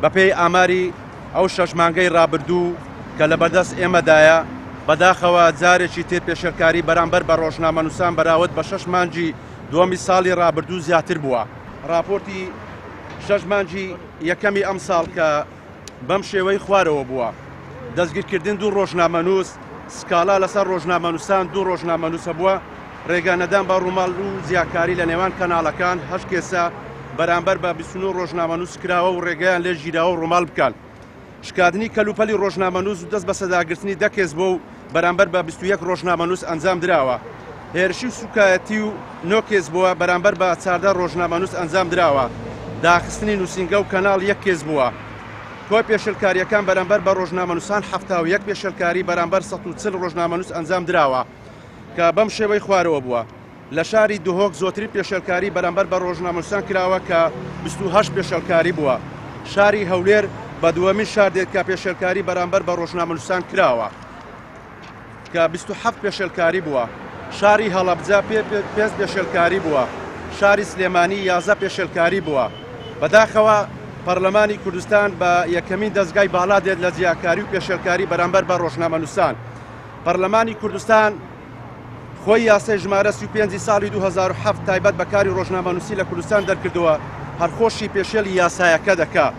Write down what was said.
بەپێی ئاماری ئەو 6 مانگەی ڕابردوو کە لە بەردەست ئێمەدایە بەداخەوە جارێکی تر پێشەرکاری بەرامبەر بە ڕۆژنامەنووسان بەراورد بە 6 مانگی دووەمی ساڵی ڕابردوو زیاتر بووە. راپۆرتی 6 مانگی یەکەمی ئەم ساڵ کە بەم شێوەی خوارەوە بووە. دەستگیرکردن دوو ڕۆژنامەنووس، سکالا لەسەر ڕۆژنامەنووسان دوو ڕۆژنامەنووسە بووە، ڕێگانەدان بە ڕووماڵ و زیاکاری لە نێوان کەناڵەکان 8 کێسە بەرامبەر بە 29 ڕۆژنامەنووس کراوە و ڕێگەیان لێ ژیراوە و ڕووماڵ بکەن. شکاندنی کەلوپەلی ڕۆژنامەنووس و دەست بە سەداگرتنی 10 کێس بۆ و بەرامبەر بە 21 ڕۆژنامەنووس ئەنجام درراوە. هێرشی و سوکایەتی و 9 کێس بووە بەرامبەر بە 14 ڕۆژنامەنووس ئەنجام درراوە. داخستنی نووسینگە و کەناڵ 1 کێس بووە. کۆی پێشەلکاریەکان بەرامبەر بە ڕۆژنامەنووسان 71 پێشەلکاری بەرامبەر 140 ڕۆژنامەنووس ئەنجام دراوە کە بەم شێوەی خوارەوە بووە. لە شاری دوهۆک زۆترین پێشەلکاری بەرامبەر بە ڕۆژنامەنووسان کراوە کە 28 پێشەلکاری بووە. شاری هەولێر بە دووەمین شار دێت کە پێشەلکاری بەرامبەر بە ڕۆژنامەنووسان کراوە کە 27 پێشەلکاری بووە. شاری هەڵەبجە 5 پێشەلکاری بووە. شاری سلێمانی 11 پێشەلکاری بووە. بەداخەوە پەرلەمانی کوردستان بە یەکەمین دەستگای باڵا دێت لە جیاکاری و پێشەلکاری بەرامبەر بە ڕۆژنامەنووسان. پەرلەمانی کوردستان خۆی یاسای ژمارە 35 ساڵی 2007 تایبەت بەکاری ڕۆژنامەنووسی لە کوردستان دەرکردووە، هەرخۆشی پێشێلی یاسایەکە دەکات.